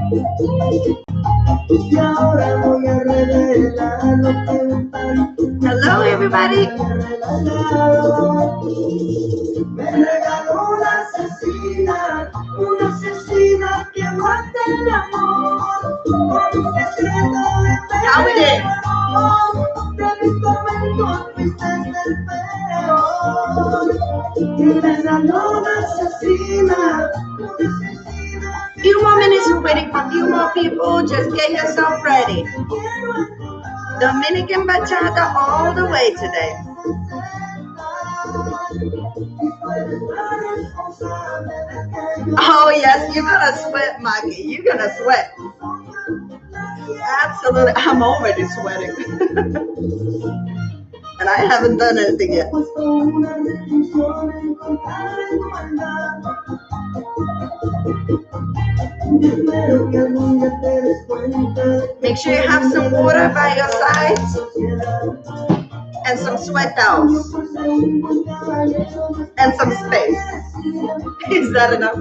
Hello, everybody. How we did? Few more minutes, we're waiting for a few more people. Just get yourself ready. Dominican Bachata all the way today. Oh yes, you're gonna sweat, Maggie. You're gonna sweat. Absolutely. I'm already sweating. And I haven't done anything yet. Make sure you have some water by your side and some sweat towels and some space. Is that enough?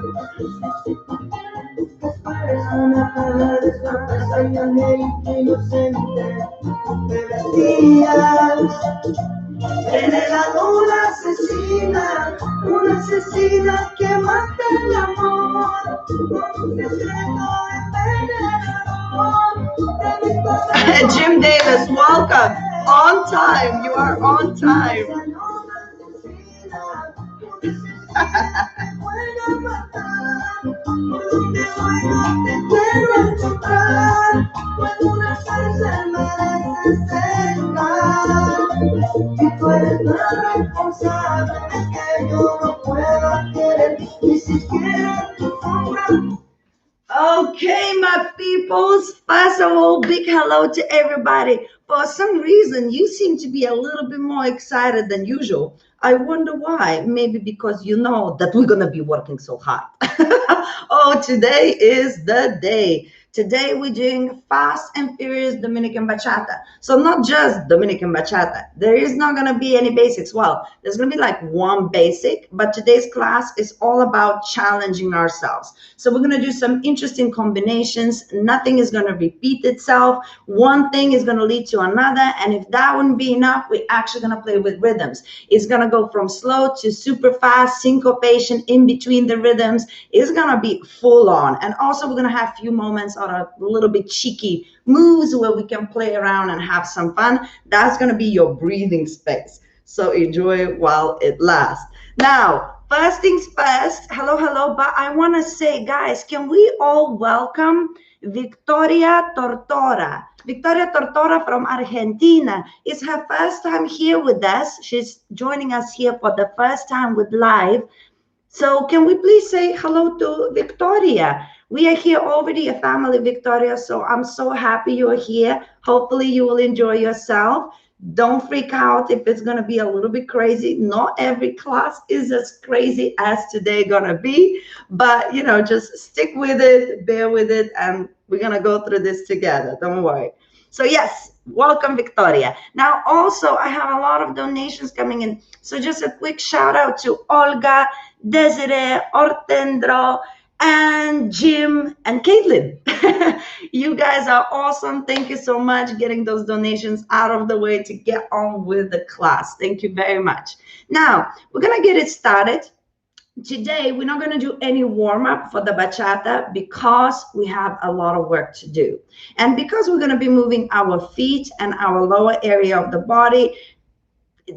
Jim Davis, welcome. On time. You are on time. Okay, my peoples. First of all, big hello to everybody. For some reason, you seem to be a little bit more excited than usual. I wonder why. Maybe because you know that we're going to be working so hard. Oh, today is the day. Today we're doing fast and furious Dominican Bachata. So not just Dominican Bachata. There is not going to be any basics. Well, there's going to be like one basic, but today's class is all about challenging ourselves. So we're going to do some interesting combinations. Nothing is going to repeat itself. One thing is going to lead to another. And if that wouldn't be enough, we're actually going to play with rhythms. It's going to go from slow to super fast, syncopation in between the rhythms. It's going to be full on. And also we're going to have a few moments or a little bit cheeky moves where we can play around and have some fun. That's going to be your breathing space. So enjoy it while it lasts. Now, first things first, hello, but I want to say, guys, can we all welcome Victoria Tortora? Victoria Tortora from Argentina. It's her first time here with us. She's joining us here for the first time with live. So can we please say hello to Victoria? We are here already, a family, Victoria, so I'm so happy you're here. Hopefully you will enjoy yourself. Don't freak out if it's going to be a little bit crazy. Not every class is as crazy as today going to be, but, you know, just stick with it, bear with it, and we're going to go through this together. Don't worry. So yes, welcome, Victoria. Now, also, I have a lot of donations coming in. So just a quick shout out to Olga, Desiree, Ortendro, and Jim and Caitlin. You guys are awesome. Thank you so much getting those donations out of the way to get on with the class. Thank you very much. Now, we're going to get it started. Today, we're not going to do any warm-up for the bachata because we have a lot of work to do. And because we're going to be moving our feet and our lower area of the body,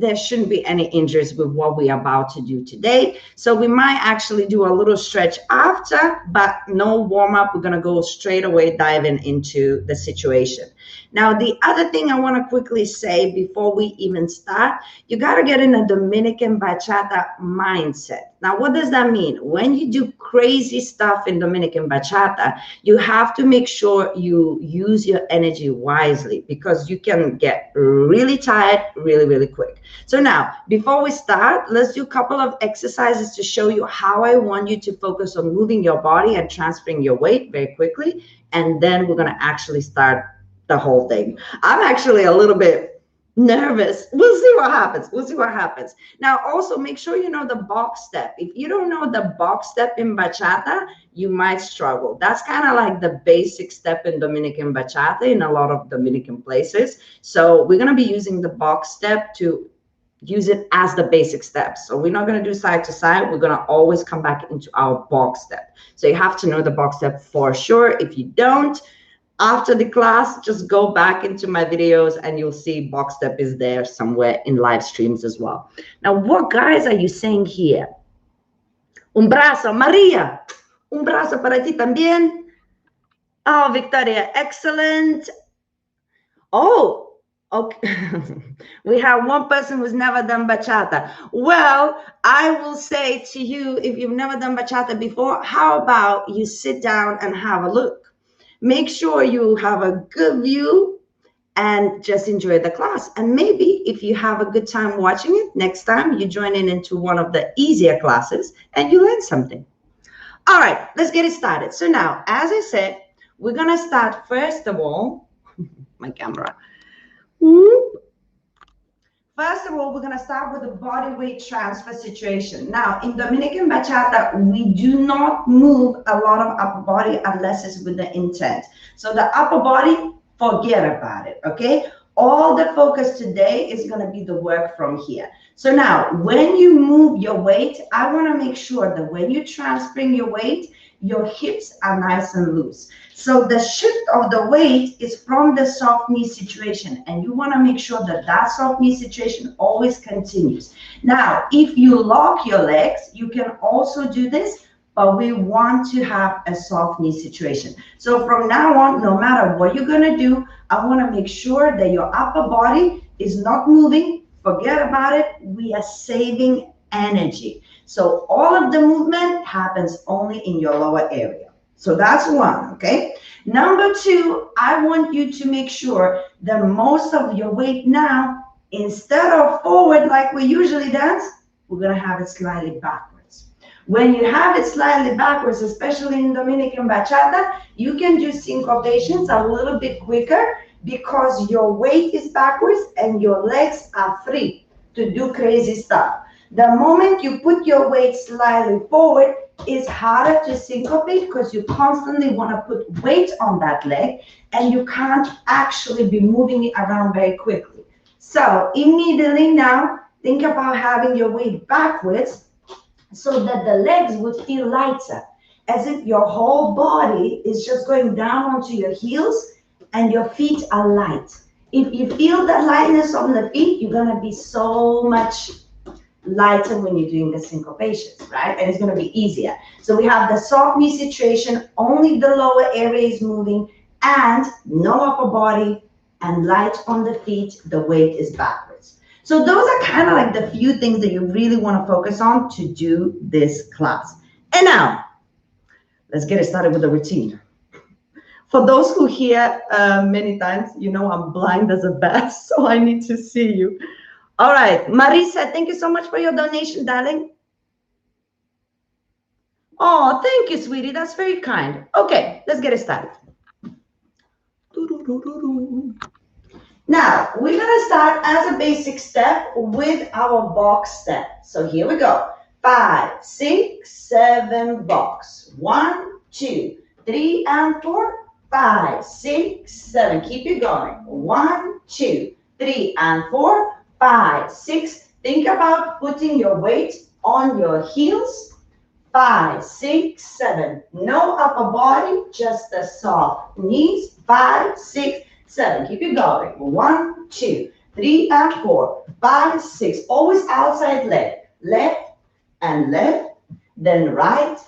there shouldn't be any injuries with what we're about to do today. So we might actually do a little stretch after, but no warm-up. We're going to go straight away diving into the situation. Now, the other thing I want to quickly say before we even start, you got to get in a Dominican Bachata mindset. Now, what does that mean? When you do crazy stuff in Dominican Bachata, you have to make sure you use your energy wisely because you can get really tired really, really quick. So now, before we start, let's do a couple of exercises to show you how I want you to focus on moving your body and transferring your weight very quickly. And then we're going to actually start the whole thing. I'm actually a little bit Nervous. We'll see what happens. We'll see what happens. Now, also make sure you know the box step. If you don't know the box step in bachata, you might struggle. That's kind of like the basic step in Dominican bachata in a lot of Dominican places. So we're going to be using the box step to use it as the basic steps. So we're not going to do side to side. We're going to always come back into our box step. So you have to know the box step for sure. If you don't, after the class, just go back into my videos and you'll see box step is there somewhere in live streams as well. Now, what guys are you saying here? Un brazo, Maria. Un brazo para ti también. Oh, Victoria, excellent. Oh, okay. We have one person who's never done bachata. Well, I will say to you, if you've never done bachata before, how about you sit down and have a look? Make sure you have a good view and just enjoy the class. And maybe if you have a good time watching it, next time you join in into one of the easier classes and you learn something. All right, let's get it started. So now, as I said, we're going to start first of all, my camera. First of all, we're going to start with the body weight transfer situation. Now, in Dominican Bachata, we do not move a lot of upper body unless it's with the intent. So the upper body, forget about it, okay? All the focus today is going to be the work from here. So now, when you move your weight, I want to make sure that when you're transferring your weight, your hips are nice and loose. So the shift of the weight is from the soft knee situation, and you want to make sure that that soft knee situation always continues. Now, if you lock your legs, you can also do this, but we want to have a soft knee situation. So from now on, no matter what you're going to do, I want to make sure that your upper body is not moving. Forget about it. We are saving energy. So all of the movement happens only in your lower area. So that's one, okay? Number two, I want you to make sure that most of your weight now, instead of forward like we usually dance, we're gonna have it slightly backwards. When you have it slightly backwards, especially in Dominican Bachata, you can do syncopations a little bit quicker because your weight is backwards and your legs are free to do crazy stuff. The moment you put your weight slightly forward, it's harder to syncopate because you constantly want to put weight on that leg and you can't actually be moving it around very quickly. So immediately now, think about having your weight backwards so that the legs would feel lighter, as if your whole body is just going down onto your heels and your feet are light. If you feel that lightness on the feet, you're going to be so much lighter when you're doing the syncopations, right? And it's going to be easier. So we have the soft knee situation, only the lower area is moving and no upper body and light on the feet, the weight is backwards. So those are kind of like the few things that you really want to focus on to do this class. And now, let's get it started with the routine. For those who hear many times, you know I'm blind as a bat, so I need to see you. All right, Marisa, thank you so much for your donation, darling. Oh, thank you, sweetie. That's very kind. Okay, let's get it started. Now, we're going to start as a basic step with our box step. So here we go. 5, 6, 7, box. 1, 2, 3, and 4. 5, 6, 7. Keep it going. 1, 2, 3, and 4. 5, 6. Think about putting your weight on your heels. 5, 6, 7. No upper body, just the soft knees. 5, 6, 7. Keep it going. 1, 2, 3, and 4. 5, 6. Always outside leg. Left and left. Then right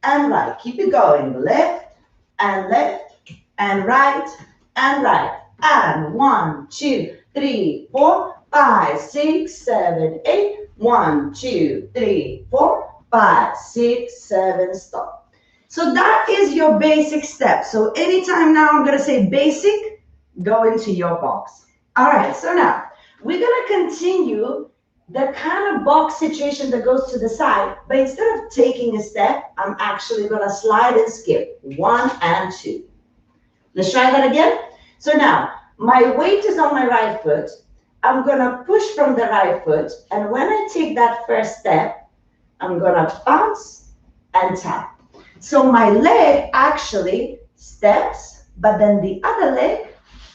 and right. Keep it going. Left and left and right and right. And 1, 2, 3, 4. 5, 6, 7, 8. 1, 2, 3, 4, 5, 6, 7. Stop. So that is your basic step. So anytime now I'm going to say basic, go into your box. All right. So now we're going to continue the kind of box situation that goes to the side. But instead of taking a step, I'm actually going to slide and skip 1 and 2. Let's try that again. So now my weight is on my right foot. I'm gonna push from the right foot, and when I take that first step, I'm gonna bounce and tap. So my leg actually steps, but then the other leg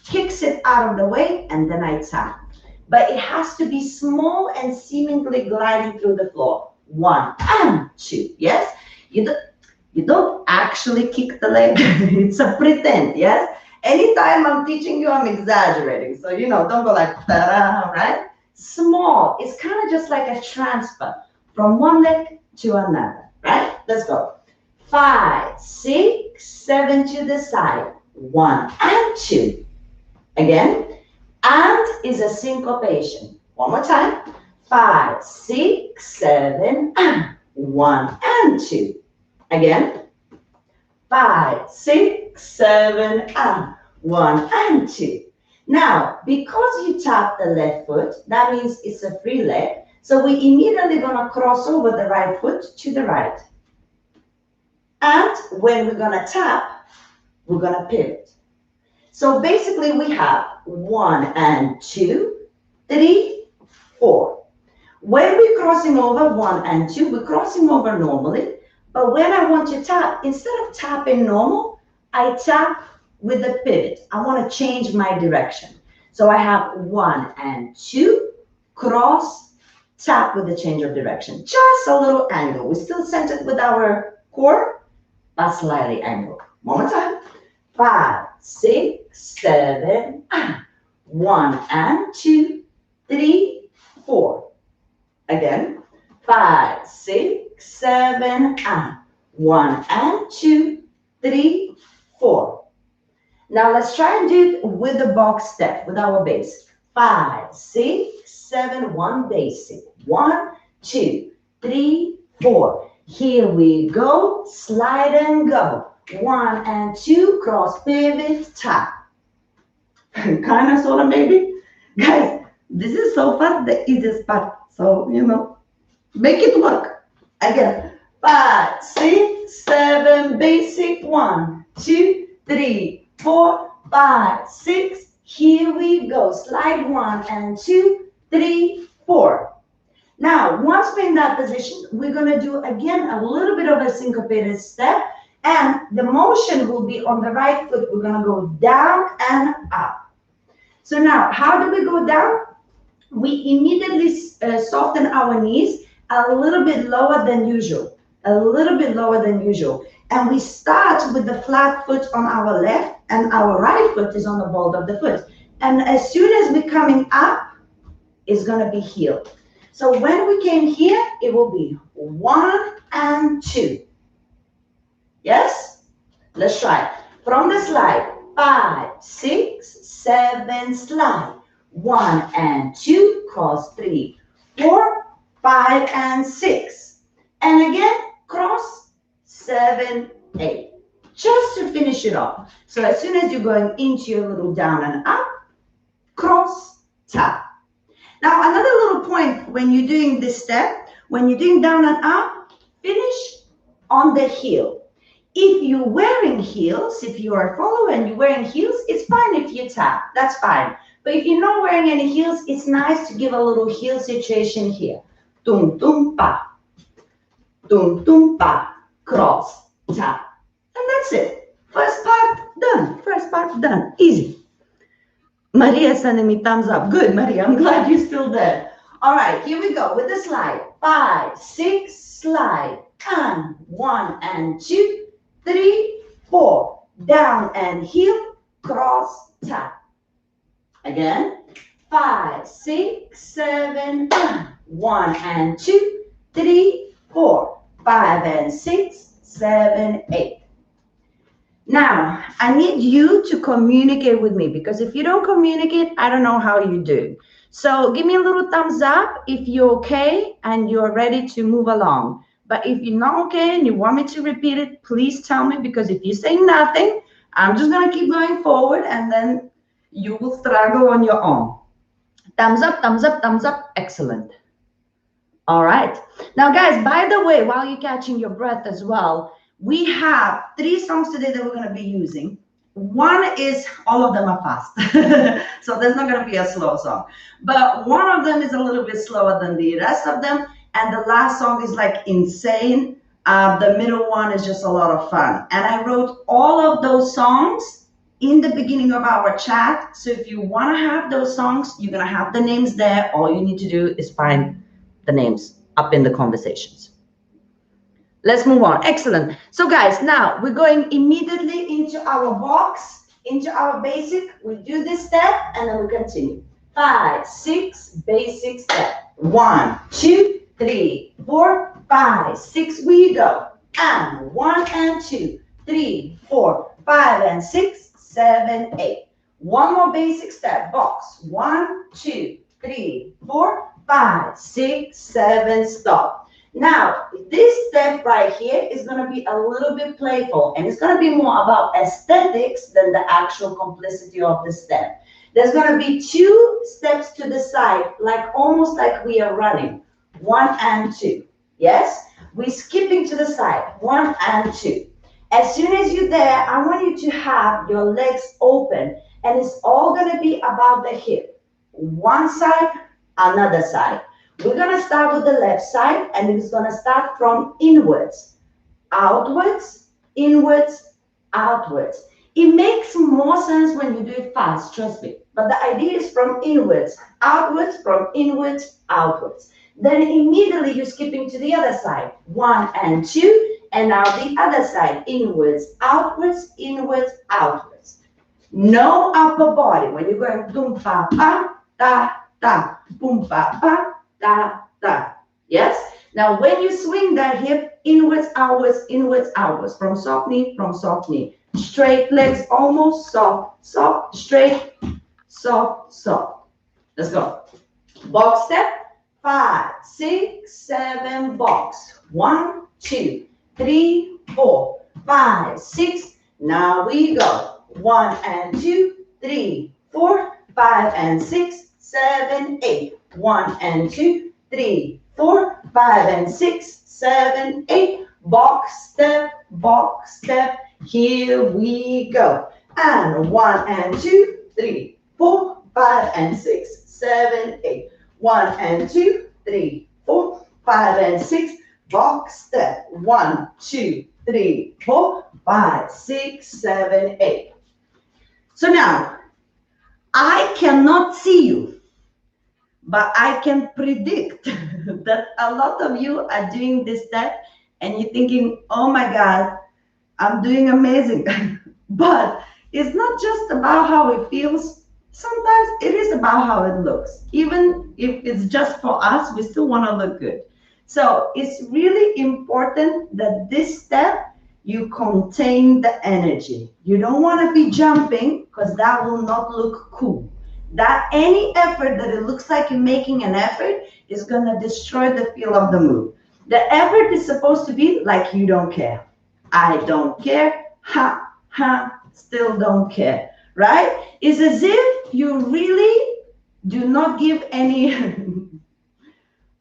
kicks it out of the way, and then I tap. But it has to be small and seemingly gliding through the floor. One and two. Yes? You don't, you don't actually kick the leg. It's a pretend. Yes? Anytime I'm teaching you, I'm exaggerating. So, don't go like, ta-da, right? Small. It's kind of just like a transfer from one leg to another. Right? Let's go. 5, 6, 7 to the side. 1 and 2. Again, and is a syncopation. One more time. 5, 6, 7, and 1 and 2. Again. 5, 6, 7, and 1 and 2. Now, because you tap the left foot, that means it's a free leg. So we immediately gonna cross over the right foot to the right. And when we're gonna tap, we're gonna pivot. So basically we have 1 and 2, 3, 4. When we're crossing over 1 and 2, we're crossing over normally. But when I want to tap, instead of tapping normal, I tap with the pivot. I want to change my direction. So I have 1 and 2, cross, tap with the change of direction. Just a little angle. We're still centered with our core, but slightly angled. One more time. 5, 6, 7, 1 and 2, 3, 4. Again. 5, 6, 7, 1 and 2, 3, 4. Now let's try and do it with the box step, with our base. 5, 6, 7, 1 basic. 1, 2, 3, 4. Here we go. Slide and go. 1 and 2, cross, pivot, tap. Kind of, sort of, maybe. Guys, this is so far the easiest part. So, make it work. Again, 5, 6, 7, basic. 1, 2, 3, 4, 5, 6. Here we go. Slide 1 and 2, 3, 4. Now, once we're in that position, we're going to do again a little bit of a syncopated step, and the motion will be on the right foot. We're going to go down and up. So now, how do we go down? We immediately soften our knees a little bit lower than usual, And we start with the flat foot on our left, and our right foot is on the ball of the foot. And as soon as we're coming up, it's going to be heel. So when we came here, it will be 1 and 2. Yes? Let's try. From the slide, 5, 6, 7, slide. 1 and 2, cross 3, 4, 5 and 6. And again, cross 7, 8. Just to finish it off. So as soon as you're going into your little down and up, cross, tap. Now another little point when you're doing this step, when you're doing down and up, finish on the heel. If you're wearing heels, if you are a follower and you're wearing heels, it's fine if you tap. That's fine. But if you're not wearing any heels, it's nice to give a little heel situation here. Tum, tum, pa. Tum, tum, pa. Cross, tap. And that's it. First part done. Easy. Maria sending me thumbs up. Good, Maria. I'm glad you're still there. All right, here we go with the slide. 5, 6, slide. And 1 and 2, 3, 4. Down and heel, cross, tap. Again. 5, 6, 7, 1 and 2, 3, 4. 5 and 6, 7, 8. Now, I need you to communicate with me, because if you don't communicate, I don't know how you do. So give me a little thumbs up if you're okay and you're ready to move along. But if you're not okay and you want me to repeat it, please tell me, because if you say nothing, I'm just going to keep going forward and then you will struggle on your own. Thumbs up, thumbs up, thumbs up. Excellent. All right. Now, guys, by the way, while you're catching your breath as well, we have 3 songs today that we're going to be using. one is, all of them are fast. So there's not going to be a slow song. But one of them is a little bit slower than the rest of them. And the last song is like insane. The middle one is just a lot of fun. And I wrote all of those songs in the beginning of our chat. So if you want to have those songs, you're going to have the names there. All you need to do is find the names up in the conversations. Let's move on. Excellent. So guys, now we're going immediately into our box, into our basic. We do this step and then we continue. 5, 6, basic step. 1, 2, 3, 4, 5, 6. We go. And 1 and 2, 3, 4, 5 and 6, 7, 8. One more basic step. Box. 1, 2, 3, 4, 5, 6, 7. Stop. Now, this step right here is going to be a little bit playful, and it's going to be more about aesthetics than the actual complicity of the step. There's going to be 2 steps to the side, like almost like we are running. 1 and 2. Yes? We're skipping to the side. 1 and 2. As soon as you're there, I want you to have your legs open, and it's all going to be about the hip. One side, another side. We're going to start with the left side, and it's going to start from inwards, outwards, inwards, outwards. It makes more sense when you do it fast, trust me. But the idea is from inwards, outwards, from inwards, outwards. Then immediately you're skipping to the other side, 1 and 2, and now the other side, inwards, outwards, inwards, outwards. No upper body. When you're going boom, pa, pa, da, da, boom, pa, pa, da, da. Yes? Now, when you swing that hip, inwards, outwards, from soft knee, straight legs, almost soft, soft, straight, soft, soft. Let's go. Box step, 5, 6, 7, box. 1, 2, 3, 4, 5, 6. Now we go. 1 and 2, 3, 4, 5 and 6, 7, 8. 1 and 2, 3, 4, 5 and 6, 7, 8. Box step. Here we go. And 1 and 2, 3, 4, 5 and 6, 7, 8. 1 and 2, 3, 4, 5 and 6. Box step. 1, 2, 3, 4, 5, 6, 7, 8. So now, I cannot see you, but I can predict that a lot of you are doing this step and you're thinking, oh my God, I'm doing amazing. But it's not just about how it feels. Sometimes it is about how it looks. Even if it's just for us, we still want to look good. So it's really important that this step, you contain the energy. You don't want to be jumping because that will not look cool. That any effort that it looks like you're making an effort is going to destroy the feel of the move. The effort is supposed to be like you don't care. I don't care. Ha, ha, still don't care. Right? It's as if you really do not give any,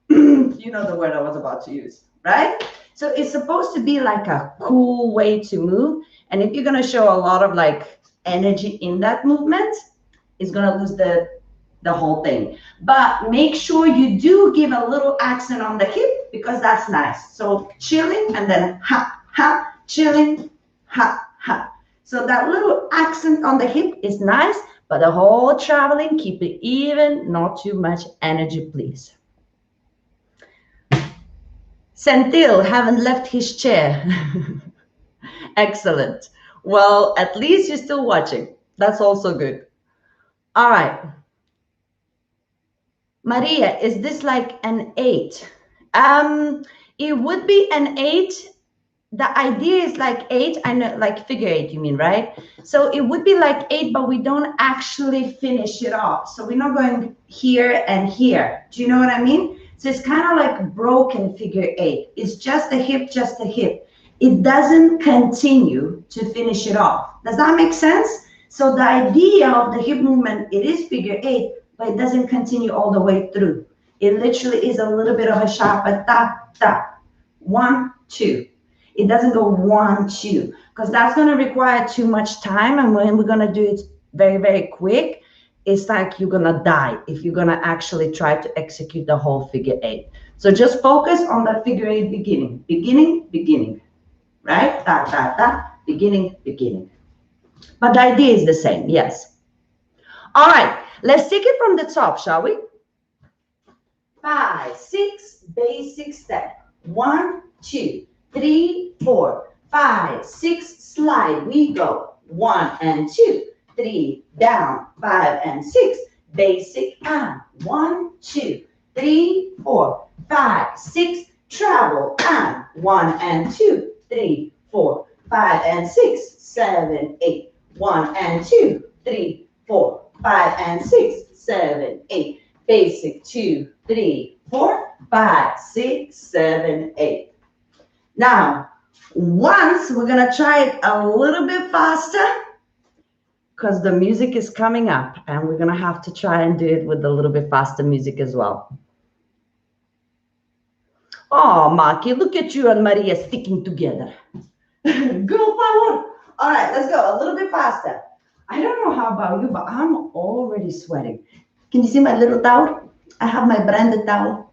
you know the word I was about to use, right? So it's supposed to be like a cool way to move. And if you're going to show a lot of like energy in that movement, it's going to lose the whole thing. But make sure you do give a little accent on the hip because that's nice. So chilling and then ha, ha, chilling, ha, ha. So that little accent on the hip is nice, but the whole traveling, keep it even, not too much energy, please. Sentil haven't left his chair. Excellent. Well, at least you're still watching. That's also good. All right. Maria, is this like an 8? It would be an 8. The idea is like 8. I know, like figure 8, you mean, right? So it would be like 8, but we don't actually finish it off. So we're not going here and here. Do you know what I mean? So it's kind of like broken figure 8. It's just a hip, just a hip. It doesn't continue to finish it off. Does that make sense? So the idea of the hip movement, it is figure 8, but it doesn't continue all the way through. It literally is a little bit of a sharp tap, tap. 1, 2. It doesn't go 1, 2, because that's going to require too much time. And when we're going to do it very, very quick, it's like you're going to die if you're going to actually try to execute the whole figure 8. So just focus on the figure 8 beginning, beginning, beginning, right? Da, da, da, beginning, beginning. But the idea is the same, yes. All right, let's take it from the top, shall we? 5, 6, basic step. 1, 2, 3, 4, 5, 6, slide. We go 1 and 2, 3, down, 5 and 6, basic and 1, 2, 3, 4, 5, 6, travel and 1 and 2, 3, 4, 5 and 6, 7, 8, 1 and 2, 3, 4, 5 and 6, 7, 8, basic 2, 3, 4, 5, 6, 7, 8. Now, once we're going to try it a little bit faster because the music is coming up and we're going to have to try and do it with a little bit faster music as well. Oh, Maki, look at you and Maria sticking together. Girl power. All right, let's go a little bit faster. I don't know how about you, but I'm already sweating. Can you see my little towel? I have my branded towel.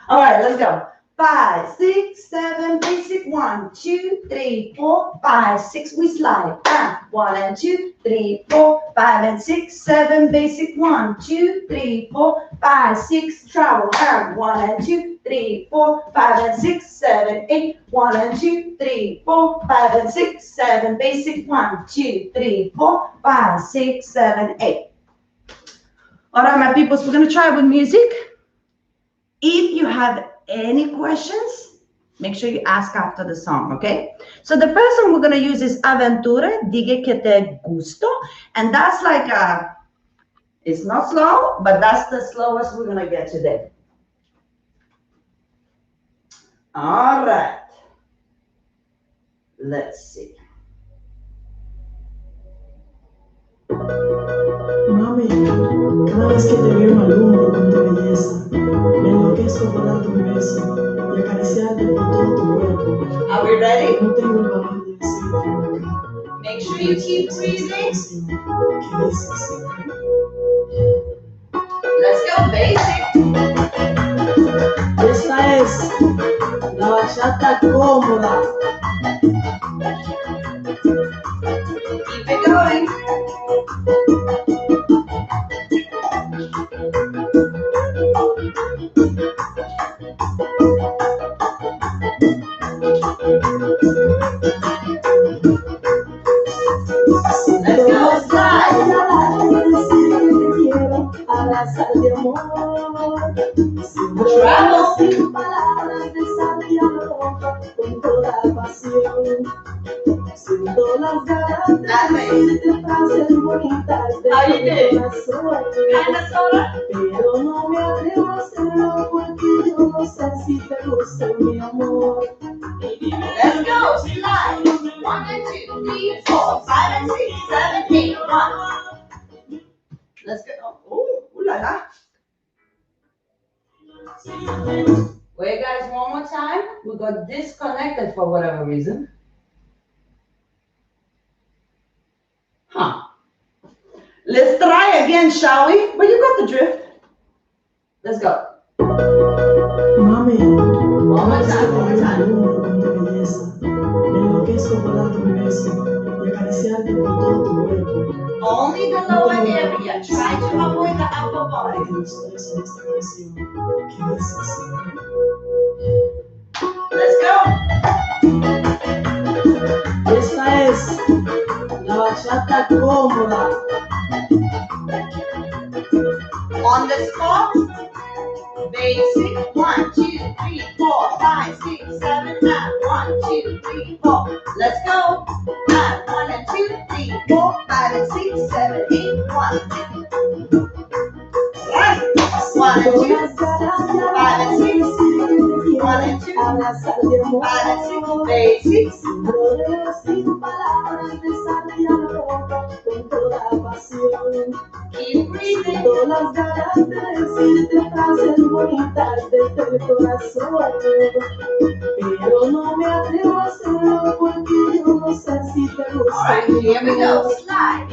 All right, let's go. 5, 6, 7, basic. 1, 2, 3, 4, 5, 6. We slide. 1 and 2, 3, 4, 5 and 6, 7, basic. 1, 2, 3, 4, 5, 6. Travel. 1 and 2, 3, 4, 5 and 6, 7, 8. 1 and 2, 3, 4, 5 and 6, 7, basic. 1, 2, 3, 4, 5, 6, 7, 8. All right, my peoples, we're going to try with music. If you have any questions, make sure you ask after the song, okay? So the first one we're going to use is Aventure, Diga que te gusto. And that's like it's not slow, but that's the slowest we're going to get today. All right. Let's see. Mami, cada vez que te veo me alumbro con tu belleza. Me enloquezco por darte un beso y acariciarte por todo tu cuerpo. Are we ready? No tengo el valor de decirte. Make sure you keep breathing. ¿Qué dices? Let's go, basic. Esta es la bachata cómoda. Keep it going. Let's go, slide. Travel. Sin palabras desafiador con toda pasión. Siento las ganas de decirte frases bonitas de mi corazón. Pero no me atrevo a hacerlo porque yo no sé si te gusta mi amor. Let's go, slide. 1 and 2, 3, 4, 5 and 6, 7, 8, 1. Let's go. Oh, ooh la la. Wait, guys, one more time. We got disconnected for whatever reason. Huh. Let's try again, shall we? But you got the drift. Let's go. Mami, One more time, one more time. con tu belleza. Me enloquezco por darte un beso y acariciarte por todo tu cuerpo. Only the lower area. Try to avoid the upper body. Me gustó eso de esta canción. ¿Qué dices? Let's go. Esta es la bachata cómoda. On the spot. Basic. 1, 2, 3, 4, 5, 6, 7, 1, 2, 3, 4. Let's go. 1 and 2, 3, 4, 5 and 6, 7, 8, 1. Right. 1 and 2, 5 and 6. 1 and 2, 5 and 6. Basic. Sin palabras besarte a la boca con toda pasión. Keep breathing. Siento las ganas de decirte frases bonitas desde el corazón, pero no me atrevo a hacerlo porque yo no sé si te gusta. All right, here we go. Slide.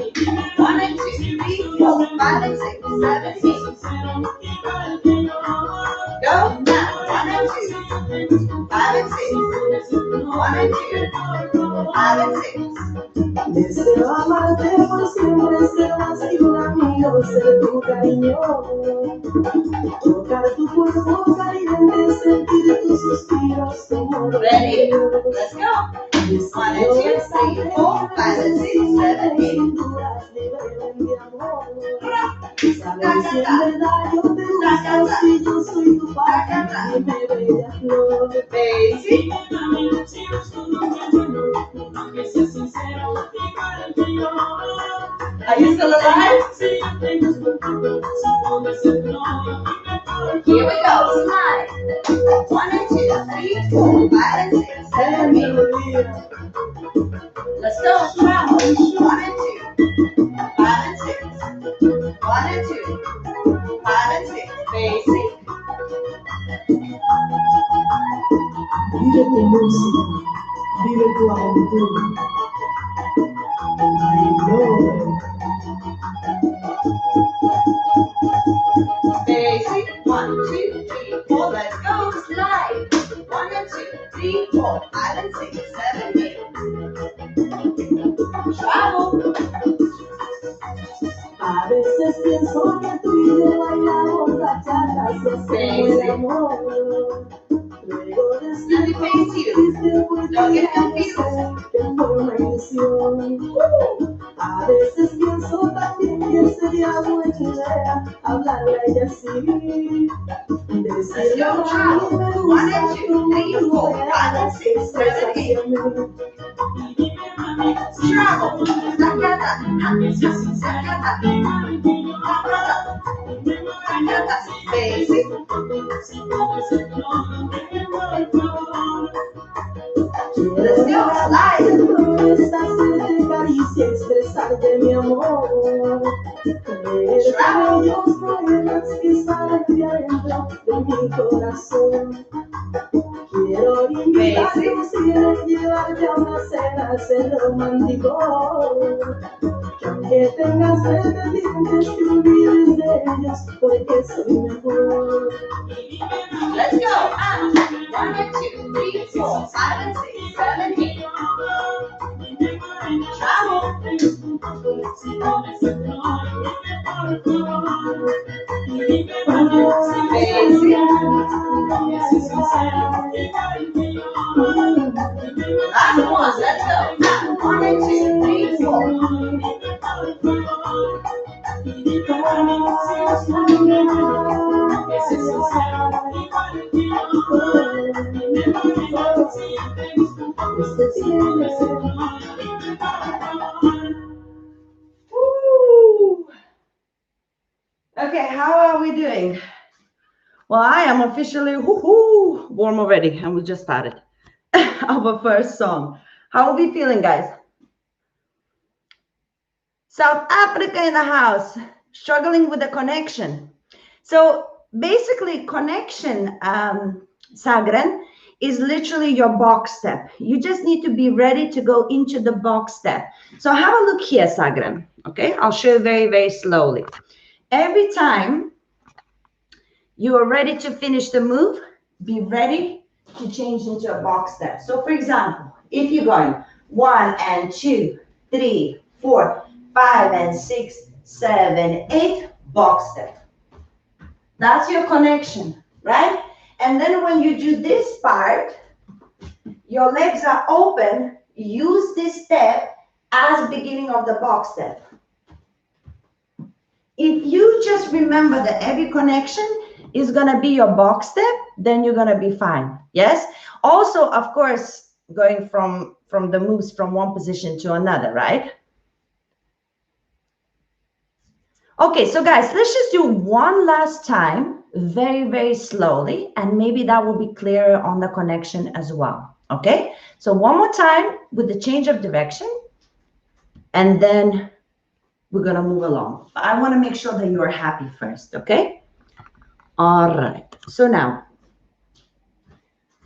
1 and 2, 3, 4, 5 and 6, 7, 8. Go now. 1 and 2, 5 and 6. 1 and 2, 5 and 6. Deseo amarte por siempre, ser más que un amigo, ser tu cariño. Tocar tu cuerpo caliente, sentir tus suspiros como Ready? Let's go. 1 and 2, 3, 4, 5 and 6, 7, 8. Sabes si en verdad yo te gusto, si yo soy tu padre, dime bella flor. Basic. Are you still alive? Here we go. Slide. 1 and 2, 3, 4, 5 and 6, 7, 8. Let's go. Travel. 1 and 2, 5 and 6. 1 and 2, 5 and 6. Basic. Vive tu música, vive tu aventura. I know. Basic. 1, 2, 3, 4. Let's go. Slide. 1 and 2, 3, 4, 5 and 6, 7, 8. Travel. A veces pienso que tú y yo bailamos bachata y hacemos el amor. Luego Let me face you. Don't get confused. que fue una ilusión. A veces pienso también que sería buena idea hablarle a ella así. Let's go. Travel. 1 and 2, 3, 4, 5 and 6, 7, 8. Travel. Sakata. Sakata. Basic. Let's go. Slide. Hacerte caricia, expresarte mi amor. Leer cabellos morenas que salen de adentro de mi corazón. Quiero invitarte si quieres llevarte a una cena, ser romántico. Que aunque tengas pretendientes, te olvides de ellos porque soy mejor. Let's go. 1 and 2, 3, 4, 5 and 6, 7, 8. Travel. Last one. Let's go. 1 and 2, 3, 4. Woo. Okay, how are we doing? Well, I am officially warm already, and we just started our first song. How are we feeling, guys? South Africa in the house, struggling with the connection. So basically, connection, Sagren, is literally your box step. You just need to be ready to go into the box step. So have a look here, Sagren. Okay, I'll show you very, very slowly. Every time you are ready to finish the move, be ready to change into a box step. So for example, if you're going 1 and 2, 3, 4, 5 and 6, 7, 8, box step. That's your connection, right? And then when you do this part, your legs are open. Use this step as beginning of the box step. If you just remember that every connection is going to be your box step, then you're going to be fine. Yes. Also, of course, going from the moves from one position to another, right? Okay, so guys, let's just do one last time, very, very slowly, and maybe that will be clearer on the connection as well. Okay, so one more time with the change of direction, and then we're gonna move along. But I wanna make sure that you're happy first, okay? All right, so now,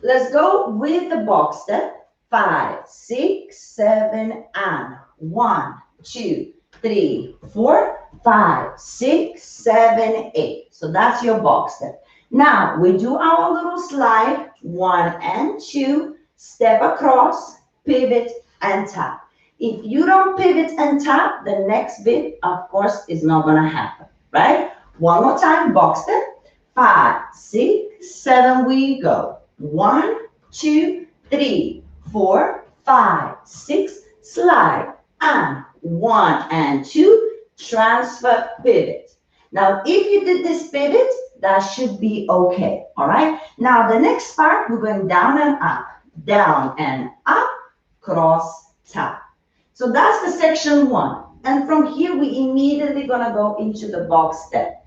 let's go with the box step. 5, 6, 7, and 1, 2, 3, 4, 5, 6, 7, 8. So that's your box step. Now we do our little slide, 1 and 2, step across, pivot, and tap. If you don't pivot and tap, the next bit, of course, is not gonna happen, right? One more time, box step. 5, 6, 7, we go. 1, 2, 3, 4, 5, 6, slide, and 1 and 2, transfer, pivot. Now, if you did this pivot, that should be okay, all right? Now, the next part, we're going down and up, cross, tap. So that's the section 1. And from here, we immediately gonna go into the box step,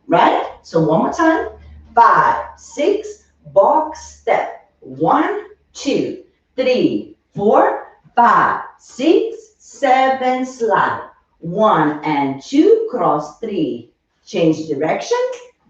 right? So one more time, 5, 6, box step. 1, 2, 3, 4, 5, 6, 7, slide. 1 and 2, cross, 3, change direction,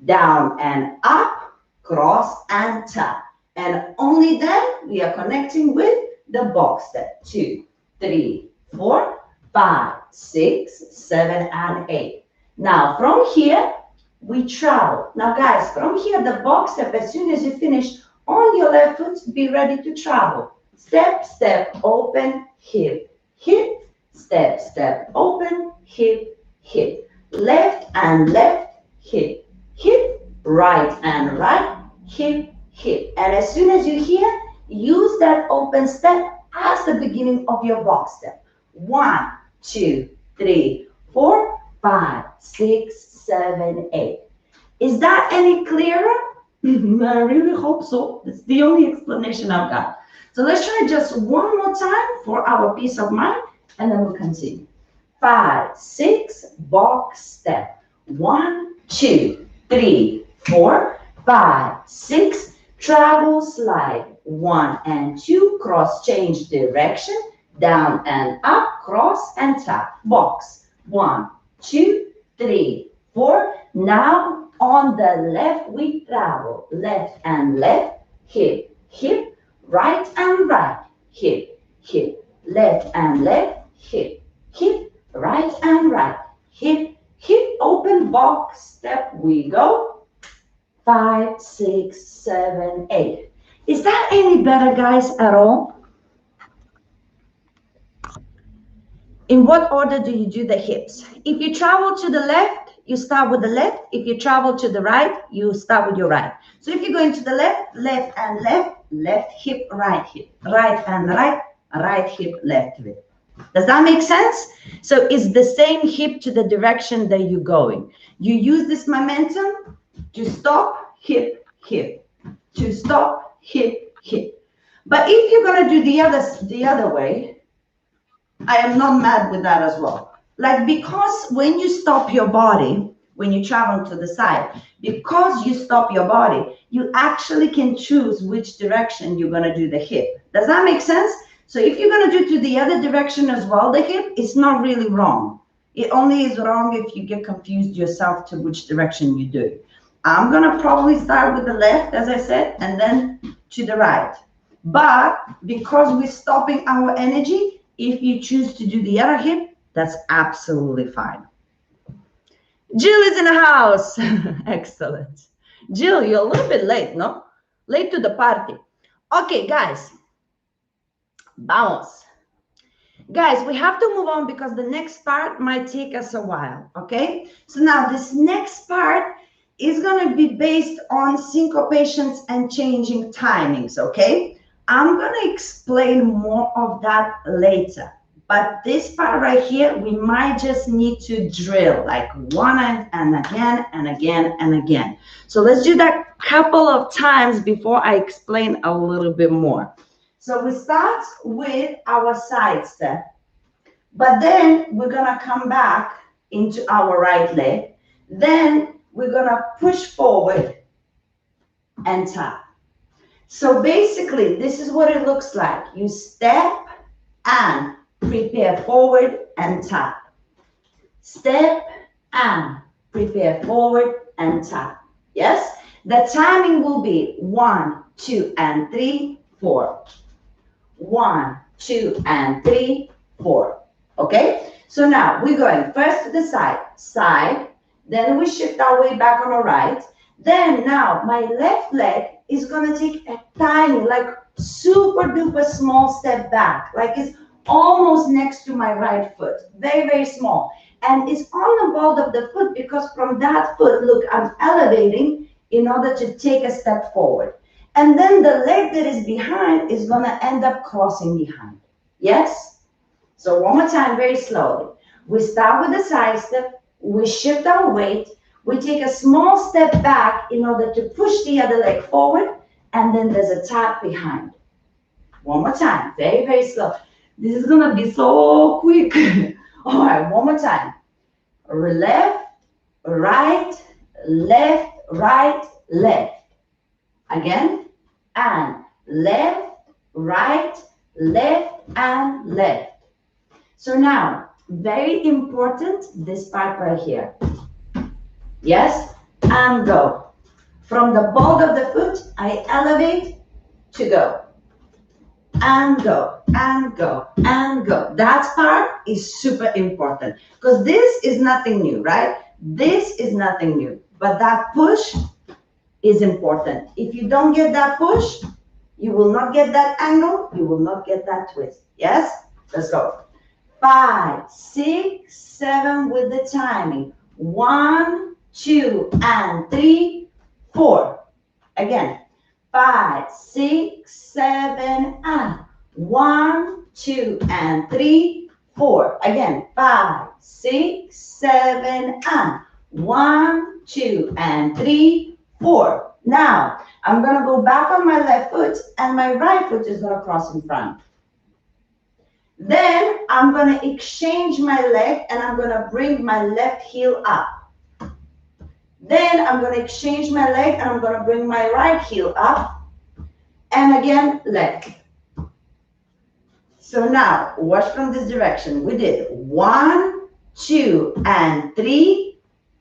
down and up, cross and tap. And only then we are connecting with the box step. 2, 3, 4, 5, 6, 7, and 8. Now from here, we travel. Now guys, from here, the box step, as soon as you finish on your left foot, be ready to travel. Step, step, open, hip, hip, step, step, open, hip, hip. Left and left, hip, hip, right and right, hip, hip. And as soon as you hear, use that open step as the beginning of your box step. 1, 2, 3, 4, 5, 6, 7, 8. Is that any clearer? I really hope so. It's the only explanation I've got. So let's try just one more time for our peace of mind, and then we'll continue. 5, 6, box step. 1, 2, 3, 4, 5, 6, travel, slide. 1 and 2, cross, change direction, down and up, cross and tap. Box. 1, 2, 3, 4. Now on the left we travel. Left and left, hip, hip, right and right, hip, hip, left and left, hip, hip, right and right, hip, hip, open box step, we go. 5, 6, 7, 8. Is that any better, guys, at all? In what order do you do the hips? If you travel to the left, you start with the left. If you travel to the right, you start with your right. So if you're going to the left, left and left, left hip, right and right, right hip, left hip. Does that make sense? So it's the same hip to the direction that you're going. You use this momentum to stop, hip, hip, to stop, hip, hip. But if you're gonna do the other way, I am not mad with that as well. Like, because when you stop your body, when you travel to the side, because you stop your body, you actually can choose which direction you're gonna do the hip. Does that make sense? So if you're gonna do to the other direction as well, the hip, it's not really wrong. It only is wrong if you get confused yourself to which direction you do. I'm gonna probably start with the left, as I said, and then to the right. But because we're stopping our energy, if you choose to do the other hip, that's absolutely fine. Jill is in the house. Excellent. Jill, you're a little bit late, no? Late to the party. Okay, guys. Vamos. Guys, we have to move on because the next part might take us a while, okay? So now this next part is going to be based on syncopations and changing timings, okay? I'm going to explain more of that later. But this part right here, we might just need to drill like one and again and again and again. So let's do that a couple of times before I explain a little bit more. So we start with our side step, but then we're gonna come back into our right leg. Then we're gonna push forward and tap. So basically, this is what it looks like. You step and prepare forward and tap. step, and prepare forward and tap. Yes? The timing will be 1, 2, and 3, 4. 1, 2, and 3, 4. Okay? So now we're going first to the side, side, then we shift our way back on the right. Then now my left leg is gonna take a tiny, like super duper small step back, like it's almost next to my right foot, very, very small. And it's on the ball of the foot because from that foot, look, I'm elevating in order to take a step forward. And then the leg that is behind is gonna end up crossing behind. Yes? So one more time, very slowly. We start with the side step, we shift our weight, we take a small step back in order to push the other leg forward, and then there's a tap behind. One more time, very, very slow. This is gonna be so quick. All right, one more time. Left, right, left, right, left. Again, and left, right, left, and left. So now, very important, this part right here. Yes, and go. From the ball of the foot, I elevate to go. And go, and go, and go. That part is super important because this is nothing new, right? This is nothing new, but that push is important. If you don't get that push, you will not get that angle, you will not get that twist. Yes? Let's go. 5, 6, 7 with the timing. 1, 2, and 3, 4. Again. 5, 6, 7, and 1, 2, and 3, 4. Again. 5, 6, 7, and 1, 2, and 3, 4. Now, I'm going to go back on my left foot, and my right foot is going to cross in front. Then, I'm going to exchange my leg, and I'm going to bring my left heel up. Then, I'm going to exchange my leg, and I'm going to bring my right heel up. And again, leg. So now, watch from this direction. We did 1, 2, and 3,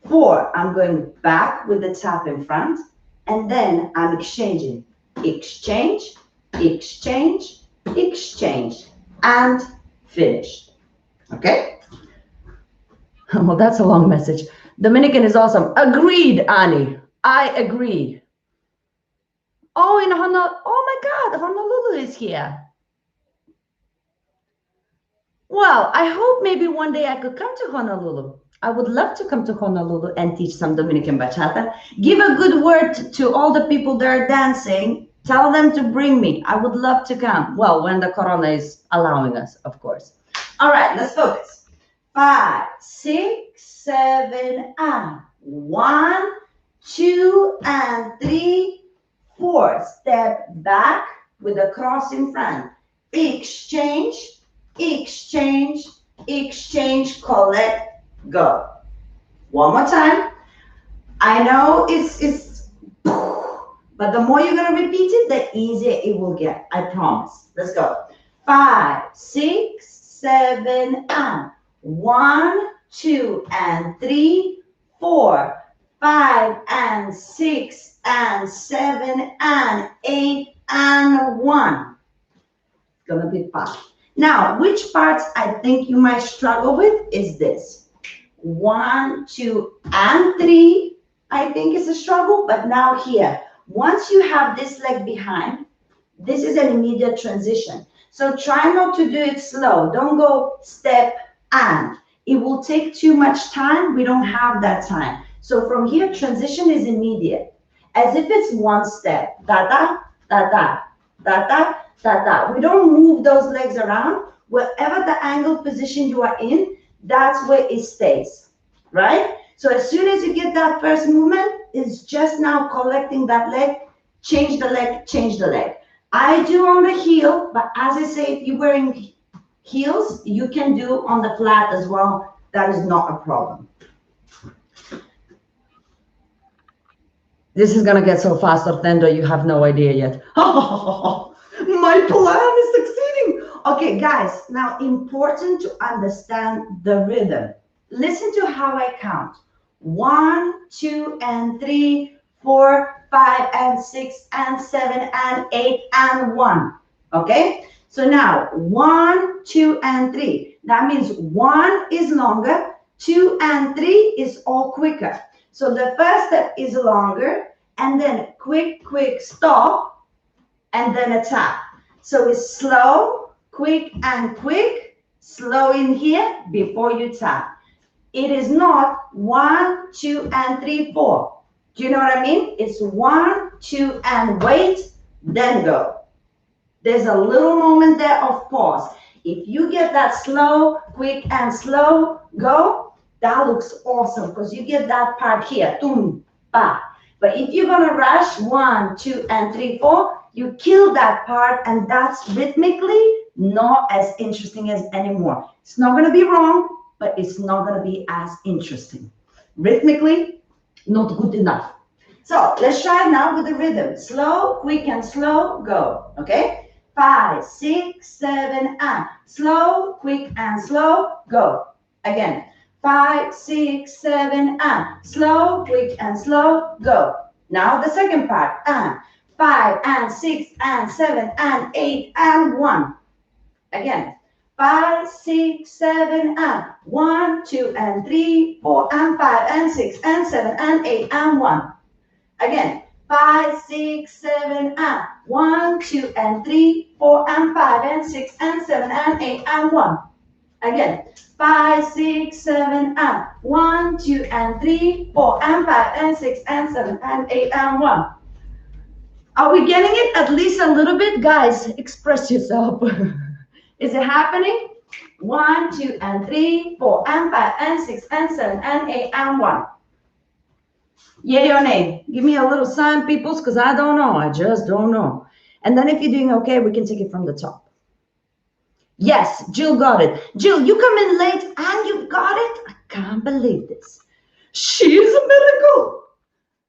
4. I'm going back with the tap in front. And then I'm exchanging. Exchange, exchange, exchange. And finished. Okay? Well, that's a long message. Dominican is awesome. Agreed, Annie. I agree. Oh, in Honolulu. Oh my God, Honolulu is here. Well, I hope maybe one day I could come to Honolulu. I would love to come to Honolulu and teach some Dominican Bachata. Give a good word to all the people that are dancing. Tell them to bring me. I would love to come. Well, when the corona is allowing us, of course. All right, let's focus. 5, 6, 7, and 1, 2, and 3, 4. Step back with a cross in front. Exchange, exchange, exchange, collect, go. One more time. I know it's, but the more you're going to repeat it, the easier it will get. I promise. Let's go. 5, 6, 7, and 1, 2, and 3, 4, 5, and 6, and 7, and 8, and 1. It's going to be fast. Now, which parts I think you might struggle with is this. 1, 2, and 3, I think is a struggle. But now here, once you have this leg behind, this is an immediate transition. So try not to do it slow. Don't go step and. It will take too much time. We don't have that time. So from here, transition is immediate. As if it's one step. Da-da, da-da, da-da, da-da. We don't move those legs around. Wherever the angle position you are in, that's where it stays, right? So as soon as you get that first movement, it's just now collecting that leg, change the leg, change the leg. I do on the heel, but as I say, if you're wearing heels, you can do on the flat as well. That is not a problem. This is going to get so fast, Ortendo, you have no idea yet. My plan is succeeding. Okay, guys, now important to understand the rhythm. Listen to how I count. 1, 2, and 3, 4, 5, and 6, and 7, and 8, and 1. Okay? So now, 1, 2, and 3. That means 1 is longer, 2 and 3 is all quicker. So the first step is longer, and then quick, quick, stop, and then a tap. So it's slow, quick, and quick. Slow in here before you tap. It is not 1, 2, and 3, 4. Do you know what I mean? It's 1, 2, and wait, then go. There's a little moment there of pause. If you get that slow, quick, and slow go, that looks awesome because you get that part here. Tum, pa. But if you're going to rush 1, 2, and 3, 4, you kill that part, and that's rhythmically not as interesting as anymore. It's not going to be wrong, but it's not going to be as interesting. Rhythmically, not good enough. So let's try now with the rhythm. Slow, quick, and slow, go. Okay? 5, 6, 7, and slow, quick, and slow, go. Again. 5, 6, 7, and slow, quick, and slow, go. Now the second part. And 5, and 6, and 7, and 8, and 1. Again. 5, 6, 7, and 1, 2, and 3, 4, and 5, and 6, and 7, and 8, and 1. Again. 5, 6, 7, and 1, 2, and 3, 4, and 5, and 6, and 7, and 8, and 1. Again. 5, 6, 7, and 1, 2, and 3, 4, and 5, and 6, and 7, and 8, and 1. Are we getting it at least a little bit? Guys, express yourself. Is it happening? 1, 2, and 3, 4, and 5, and 6, and 7, and 8, and 1. Yay or nay? Give me a little sign, peoples, because I don't know. I just don't know. And then if you're doing okay, we can take it from the top. Yes, Jill got it. Jill, you come in late and you got it? I can't believe this. She is a miracle.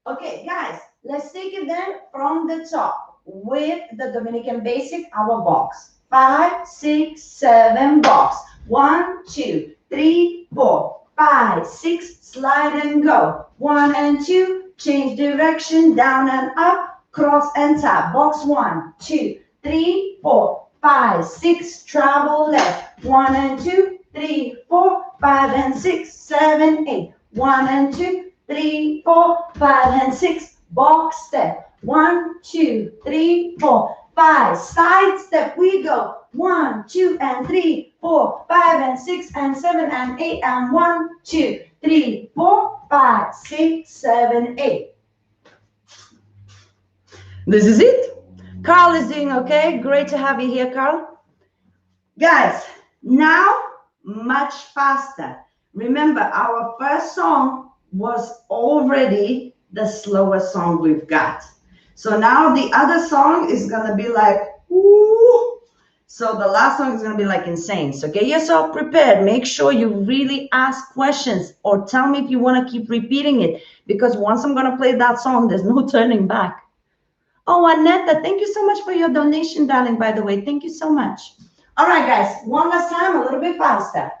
Okay, guys, let's take it then from the top with the Dominican Basic, our box. 5, 6, 7, box. 1, 2, 3, 4, 5, 6, slide and go. 1 and 2, change direction, down and up, cross and tap. Box 1, 2, 3, 4, 5, 6, travel left. 1 and 2, 3, 4, 5 and 6, 7, 8. 1 and 2, 3, 4, 5 and 6. Box step. 1, 2, 3, 4, 5. Side step. We go. 1, 2, and 3, 4, 5, and 6, and 7, and 8, and 1, 2, 3, 4, 5, 6, 7, 8. This is it. Carl is doing okay. Great to have you here, Carl. Guys, now much faster. Remember, our first song was already the slowest song we've got. So now the other song is going to be like, ooh. So the last song is going to be like insane. So get yourself prepared. Make sure you really ask questions or tell me if you want to keep repeating it. Because once I'm going to play that song, there's no turning back. Oh, Annette, thank you so much for your donation, darling, by the way. Thank you so much. All right, guys, one last time, a little bit faster.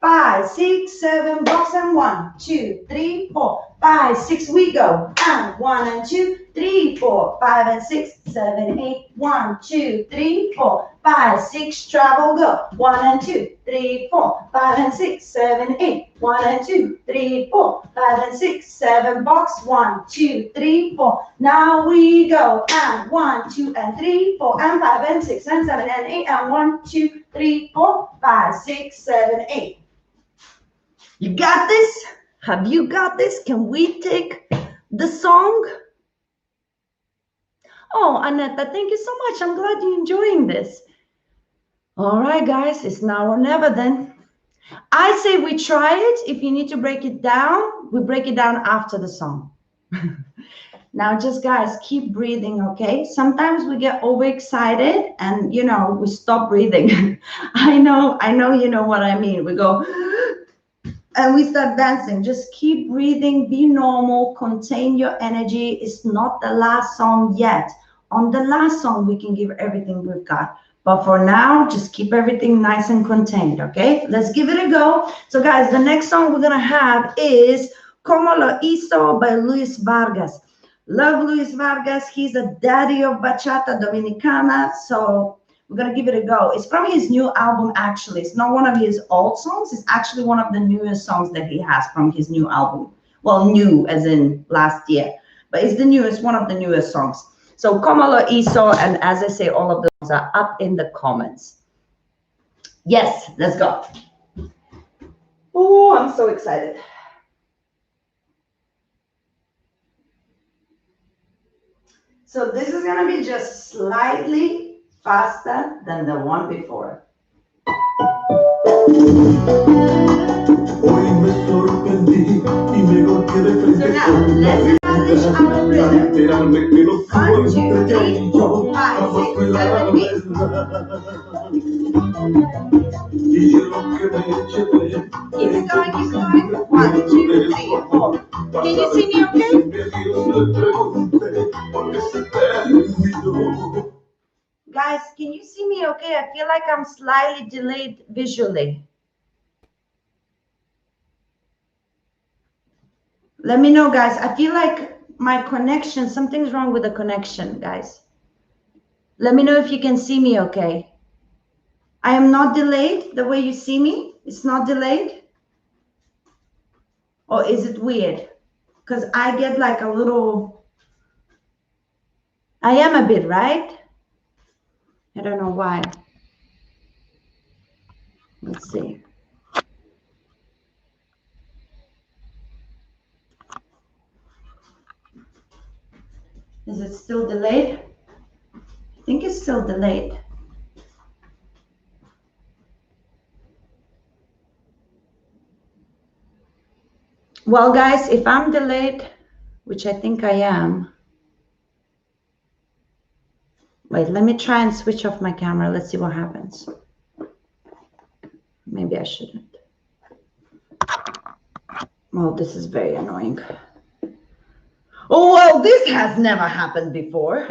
5, 6, 7, box and 1, 2, 3, 4, 5, 6, we go. And 1 and 2, 3, 4, 5 and 6, 7, 8, 1, 2, 3, 4, 5, 6, travel, go. 1 and 2, 3, 4, 5 and 6, 7, 8, 1 and 2, 3, 4, 5 and 6, 7, box 1, 2, 3, 4. Now we go. And 1, 2, and 3, 4, and 5 and 6, and 7, and 8, and 1, 2, 3, 4, 5, 6, 7, 8. You got this? Have you got this? Can we take the song? Oh, Annette, thank you so much. I'm glad you're enjoying this. All right, guys, it's now or never then. I say we try it. If you need to break it down, we break it down after the song. Now, just guys, keep breathing, okay? Sometimes we get overexcited and, you know, we stop breathing. I know you know what I mean. We go... and we start dancing. Just keep breathing, be normal, contain your energy. It's not the last song yet. On the last song, we can give everything we've got. But for now, just keep everything nice and contained, okay? Let's give it a go. So guys, the next song we're gonna have is Como Lo Hizo by Luis Vargas. Love Luis Vargas. He's a daddy of Bachata Dominicana. So we're gonna give it a go. It's from his new album, actually. It's not one of his old songs. It's actually one of the newest songs that he has from his new album. Well, new as in last year, but it's the newest, one of the newest songs. So Como Lo Hizo, and as I say, all of the songs are up in the comments. Yes, let's go. Oh, I'm so excited. So this is gonna be just slightly faster than the one before. Hoy me sorprendí y me golpeé de frente. So now, let's establish our rhythm. 1, 2, 3, 4, 5, 6, 7, 8. Keep it going, keep it going. 1, 2, 3, 4. Can you see me okay? Guys, can you see me okay? I feel like I'm slightly delayed visually. Let me know, guys. I feel like my connection, something's wrong with the connection, guys. Let me know if you can see me okay. I am not delayed the way you see me. It's not delayed. Or is it weird? Because I get like a little, I am a bit, right? I don't know why. Let's see. Is it still delayed? I think it's still delayed. Well, guys, if I'm delayed, which I think I am. Wait, let me try and switch off my camera. Let's see what happens. Maybe I shouldn't. Well, this is very annoying. Oh, well, this has never happened before.